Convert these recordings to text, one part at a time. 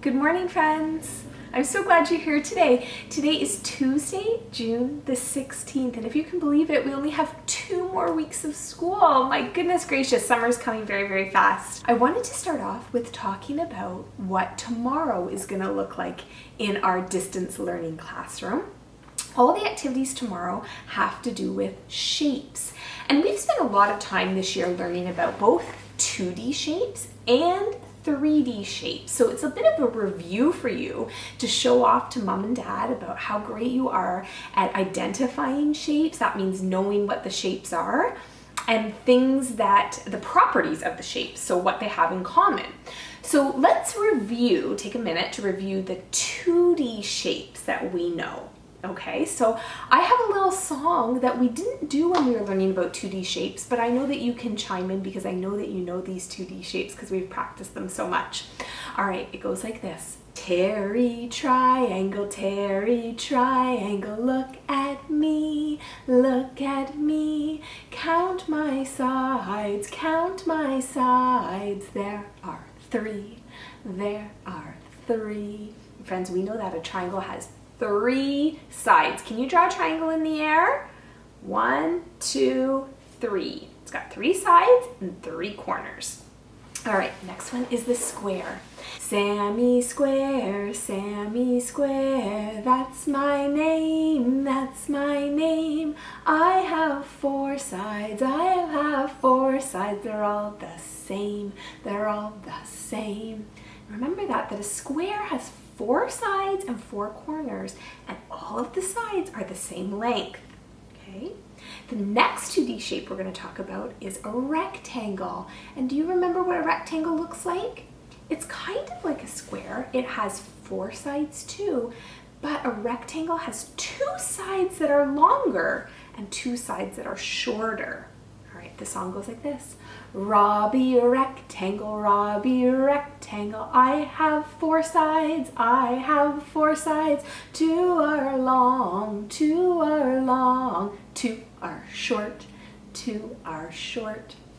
Good morning, friends. I'm so glad you're here today. Today is Tuesday, June the 16th, and if you can believe it, we only have 2 more weeks of school. My goodness gracious, summer's coming very, very fast. I wanted to start off with talking about what tomorrow is going to look like in our distance learning classroom. All the activities tomorrow have to do with shapes, and we've spent a lot of time this year learning about both 2D shapes and 3D shapes. So it's a bit of a review for you to show off to mom and dad about how great you are at identifying shapes. That means knowing what the shapes are and things that the properties of the shapes, so what they have in common. So let's take a minute to review the 2D shapes that we know. Okay, so I have a little song that we didn't do when we were learning about 2D shapes, but I know that you can chime in because I know that you know these 2D shapes because we've practiced them so much. All right, it goes like this. Terry triangle, look at me, count my sides, there are 3, Friends, we know that a triangle has 3 sides. Can you draw a triangle in the air? 1, 2, 3. It's got 3 sides and 3 corners. All right, next one is the square. Sammy Square, that's my name, I have 4 sides, they're all the same, Remember that a square has 4 sides and 4 corners, and all of the sides are the same length, okay? The next 2D shape we're going to talk about is a rectangle. And do you remember what a rectangle looks like? It's kind of like a square. It has 4 sides too, but a rectangle has 2 sides that are longer and 2 sides that are shorter. All right, the song goes like this. Robbie a rectangle, I have 4 sides, 2 are long, 2 are short, Can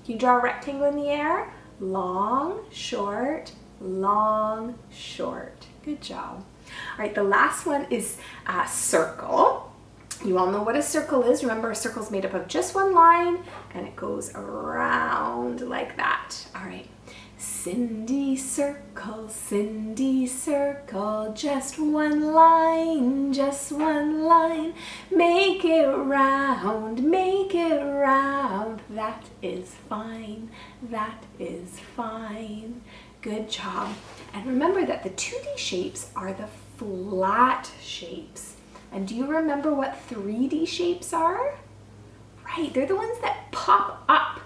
you draw a rectangle in the air? Long, short, Good job. All right, the last one is a circle. You all know what a circle is. Remember, a circle is made up of just one line and it goes around like that. All right. Cindy circle, just one line, make it round, that is fine, Good job. And remember that the 2D shapes are the flat shapes. And do you remember what 3D shapes are? Right, they're the ones that pop up,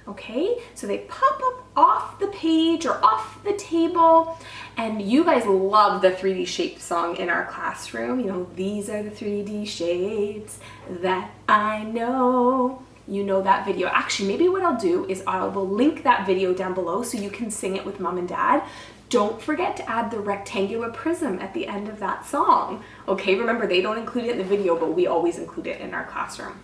okay? So they pop up off the page or off the table, and you guys love the 3D shape song in our classroom. You know, these are the 3D shapes that I know. You know that video. Actually, maybe what I'll do is I will link that video down below so you can sing it with mom and dad. Don't forget to add the rectangular prism at the end of that song. Okay, remember they don't include it in the video, but we always include it in our classroom.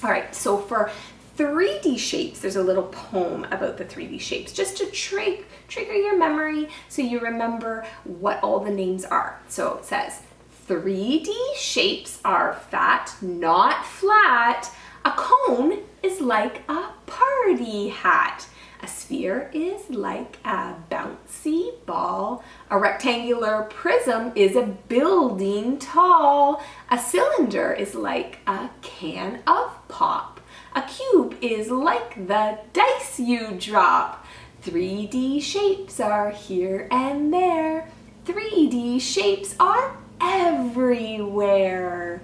All right, so for 3D shapes, there's a little poem about the 3D shapes, just to trigger your memory so you remember what all the names are. So it says, 3D shapes are fat, not flat. A cone is like a party hat. A sphere is like a bouncy ball. A rectangular prism is a building tall. A cylinder is like a can of pop. A cube is like the dice you drop. 3D shapes are here and there. 3D shapes are everywhere.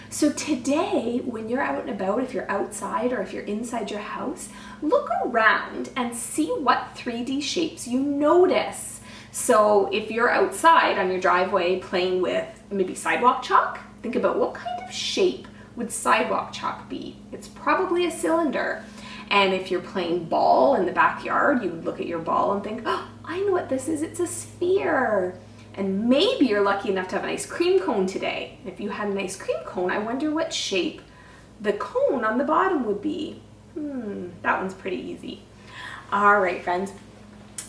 So today, when you're out and about, if you're outside or if you're inside your house, look around and see what 3D shapes you notice. So if you're outside on your driveway playing with maybe sidewalk chalk, think about what kind of shape would sidewalk chalk be? It's probably a cylinder. And if you're playing ball in the backyard, you would look at your ball and think, oh, I know what this is, it's a sphere. And maybe you're lucky enough to have an ice cream cone today. If you had an ice cream cone, I wonder what shape the cone on the bottom would be. That one's pretty easy. All right, friends.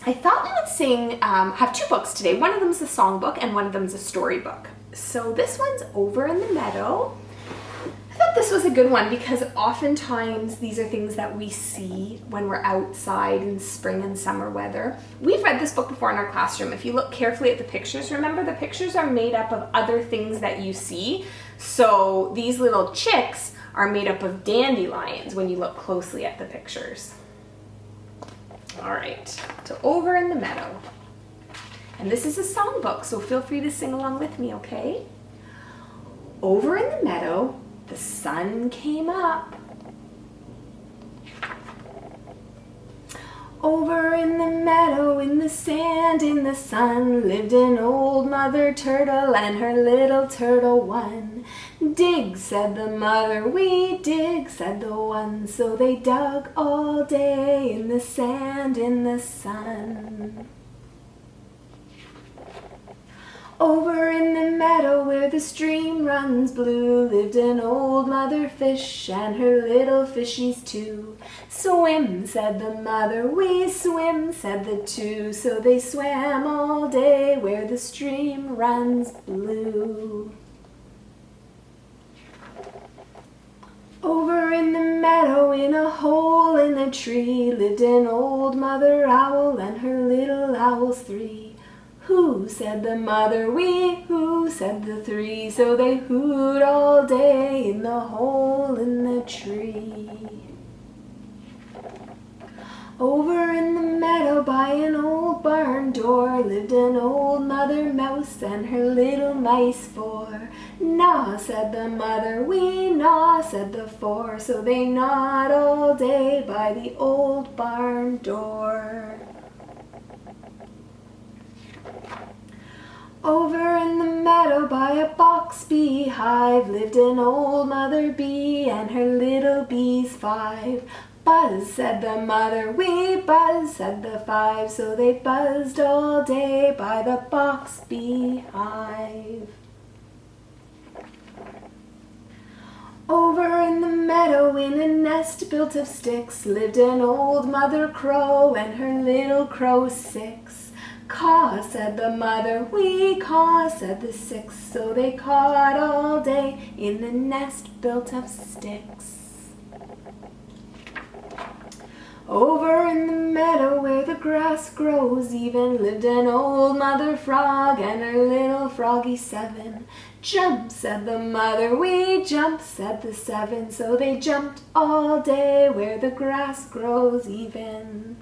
I thought we would have two books today. One of them is a song book and one of them is a story book. So this one's Over in the Meadow. I thought this was a good one because oftentimes these are things that we see when we're outside in spring and summer weather. We've read this book before in our classroom. If you look carefully at the pictures, remember the pictures are made up of other things that you see. So these little chicks are made up of dandelions when you look closely at the pictures. All right, so Over in the Meadow. And this is a song book, so feel free to sing along with me, okay? Over in the meadow, the sun came up. Over in the meadow, in the sand, in the sun, lived an old mother turtle and her little turtle one. Dig, said the mother, we dig, said the one. So they dug all day in the sand, in the sun. Over in the meadow where the stream runs blue, lived an old mother fish and her little fishies too. Swim, said the mother, we swim, said the two. So they swam all day where the stream runs blue. Over in the meadow, in a hole in a tree, lived an old mother owl and her little owls three. Who, said the mother, we, who, said the three. So they hooed all day in the hole in the tree. Over in the meadow by an old barn door, lived an old mother mouse and her little mice four. Gnaw, said the mother, we gnaw, said the four. So they gnawed all day by the old barn door. Over in the meadow by a box beehive, lived an old mother bee and her little bees five. Buzz, said the mother, we buzz, said the five. So they buzzed all day by the box beehive. Over in the meadow, in a nest built of sticks, lived an old mother crow and her little crow six. Caw, said the mother, we caw, said the six. So they cawed all day in the nest built of sticks. Over in the meadow where the grass grows even, lived an old mother frog and her little froggy seven. Jump, said the mother, we jump, said the seven. So they jumped all day where the grass grows even.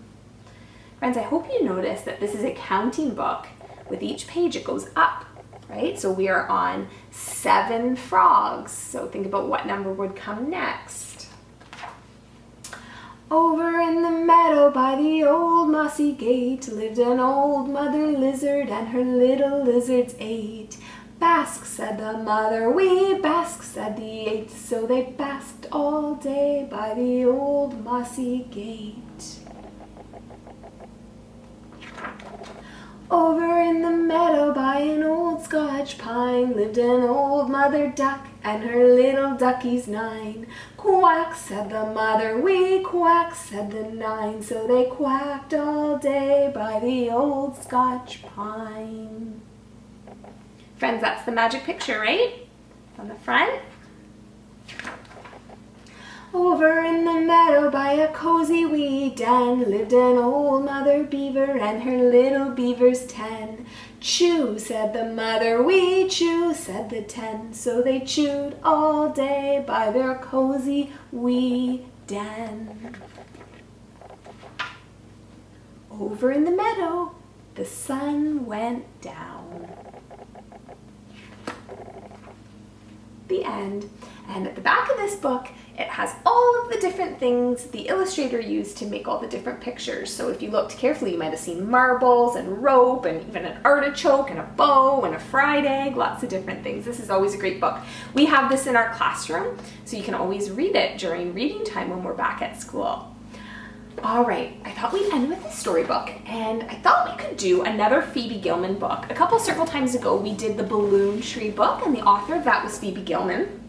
Friends, I hope you notice that this is a counting book. With each page it goes up, right? So we are on 7 frogs. So think about what number would come next. Over in the meadow by the old mossy gate, lived an old mother lizard and her little lizards 8. Bask, said the mother, we bask, said the 8. So they basked all day by the old mossy gate. Over in the meadow by an old Scotch pine, lived an old mother duck and her little duckies 9. Quack, said the mother, we quack, said the 9. So they quacked all day by the old Scotch pine. Friends, that's the magic picture, right? On the front. Over in the meadow by a cozy wee den, lived an old mother beaver and her little beavers 10. Chew, said the mother, we chew, said the 10. So they chewed all day by their cozy wee den. Over in the meadow, the sun went down. The end. And at the back of this book, it has all of the different things the illustrator used to make all the different pictures. So if you looked carefully, you might have seen marbles and rope and even an artichoke and a bow and a fried egg, lots of different things. This is always a great book. We have this in our classroom, so you can always read it during reading time when we're back at school. All right, I thought we'd end with a storybook, and I thought we could do another Phoebe Gilman book. A couple circle times ago, we did the Balloon Tree book, and the author of that was Phoebe Gilman.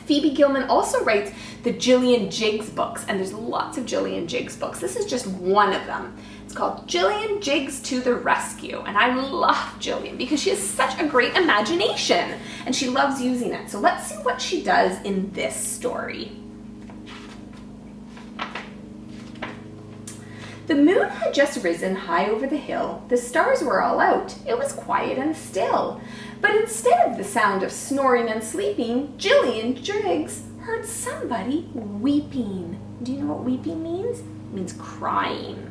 Phoebe Gilman also writes the Gillian Jiggs books, and there's lots of Gillian Jiggs books. This is just one of them. It's It's called Jillian Jigs to the Rescue. And I love Jillian because she has such a great imagination and she loves using it. So let's see what she does in this story. The moon had just risen high over the hill. The stars were all out. It was quiet and still. But instead of the sound of snoring and sleeping, Jillian Jigs heard somebody weeping. Do you know what weeping means? It means crying.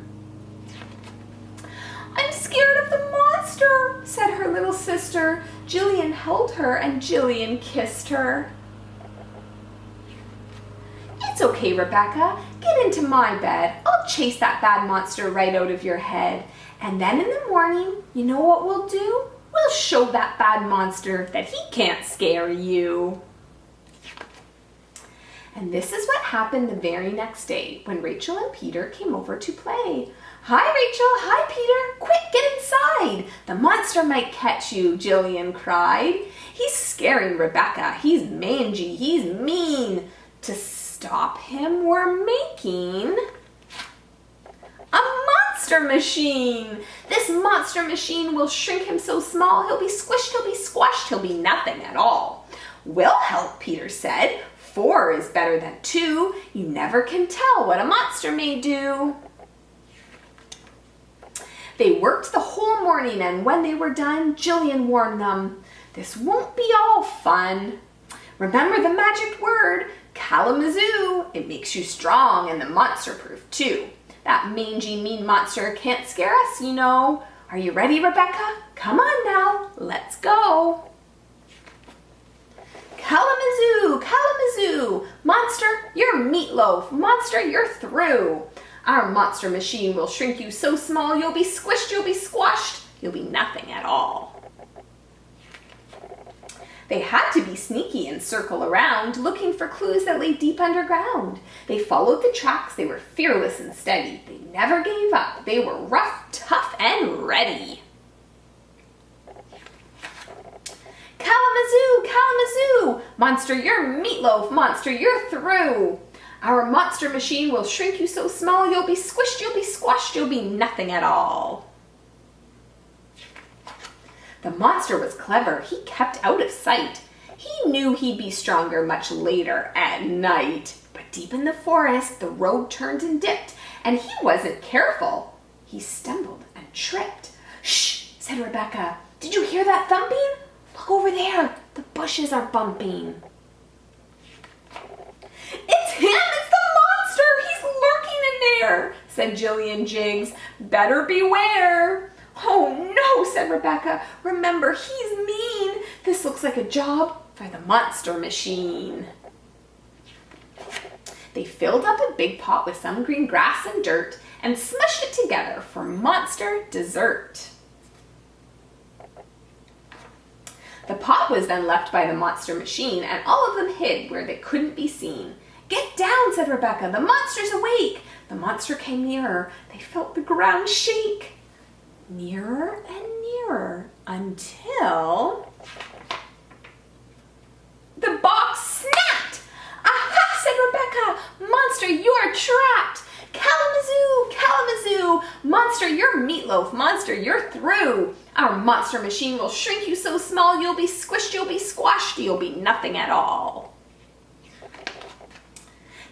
"I'm scared of the monster," said her little sister. Jillian held her and Jillian kissed her. "It's okay, Rebecca. Get into my bed. I'll chase that bad monster right out of your head. And then in the morning, you know what we'll do? We'll show that bad monster that he can't scare you." And this is what happened the very next day when Rachel and Peter came over to play. "Hi, Rachel. Hi, Peter. Quick, get inside. The monster might catch you," Jillian cried. "He's scaring Rebecca. He's mangy. He's mean. To stop him, we're making a monster machine. This monster machine will shrink him so small, he'll be squished, he'll be squashed, he'll be nothing at all." "We'll help," Peter said. 4 is better than 2. You never can tell what a monster may do." They worked the whole morning, and when they were done, Jillian warned them, "This won't be all fun. Remember the magic word, Kalamazoo. It makes you strong and the monster-proof too. That mangy, mean monster can't scare us, you know. Are you ready, Rebecca? Come on now, let's go." "Kalamazoo, Kalamazoo, monster, you're meatloaf, monster, you're through. Our monster machine will shrink you so small, you'll be squished, you'll be squashed, you'll be nothing at all." They had to be sneaky and circle around, looking for clues that lay deep underground. They followed the tracks, they were fearless and steady. They never gave up, they were rough, tough, and ready. "Kalamazoo, Kalamazoo, monster, you're meatloaf, monster, you're through. Our monster machine will shrink you so small, you'll be squished, you'll be squashed, you'll be nothing at all." The monster was clever. He kept out of sight. He knew he'd be stronger much later at night. But deep in the forest, the road turned and dipped, and he wasn't careful. He stumbled and tripped. "Shh," said Rebecca. "Did you hear that thumping? Look over there. The bushes are bumping." "It's him! It's the monster! He's lurking in there," said Jillian Jigs. "Better beware." "Oh no," said Rebecca. "Remember, he's mean. This looks like a job for the monster machine." They filled up a big pot with some green grass and dirt and smushed it together for monster dessert. The pot was then left by the monster machine, and all of them hid where they couldn't be seen. "Get down," said Rebecca. "The monster's awake." The monster came nearer. They felt the ground shake. Nearer and nearer until the box snapped. "Aha," said Rebecca. "Monster, you're trapped. Kalamazoo, Kalamazoo, monster, you're meatloaf, monster, you're through. Our monster machine will shrink you so small, you'll be squished, you'll be squashed, you'll be nothing at all."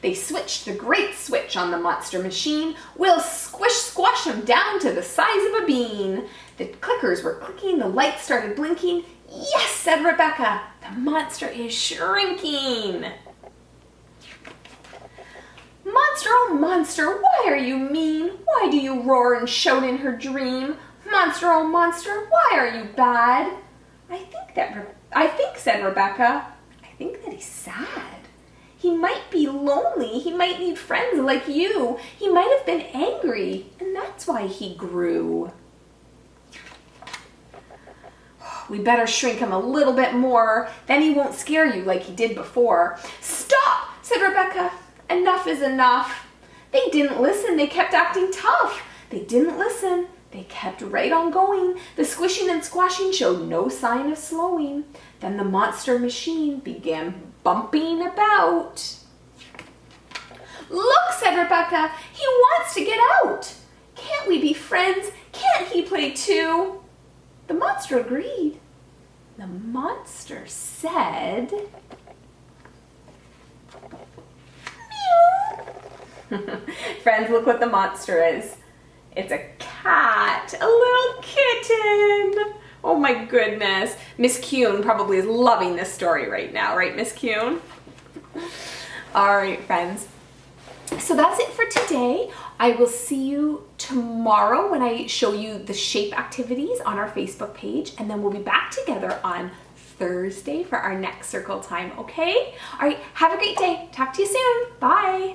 They switched the great switch on the monster machine. "We'll squish him down to the size of a bean." The clickers were clicking, the lights started blinking. "Yes," said Rebecca, "the monster is shrinking." "Monster, oh monster, why are you mean? Why do you roar and shout in her dream? Monster, oh monster, why are you bad?" I think, said Rebecca, "I think that he's sad. He might be lonely. He might need friends like you. He might have been angry, and that's why he grew. We better shrink him a little bit more. Then he won't scare you like he did before." "Stop," said Rebecca. "Enough is enough." They didn't listen. They kept acting tough. They didn't listen. They kept right on going. The squishing and squashing showed no sign of slowing. Then the monster machine began bumping about. "Look," said Rebecca. "He wants to get out." can't we be friends? Can't he play too? The monster agreed. The monster said, meow. Friends, look what the monster is. It's a cat, a little kitten. Oh my goodness. Miss Kuhn probably is loving this story right now, right, Miss Kuhn? All right, friends. So that's it for today. I will see you tomorrow when I show you the shape activities on our Facebook page, and then we'll be back together on Thursday for our next circle time, okay? All right, have a great day. Talk to you soon. Bye.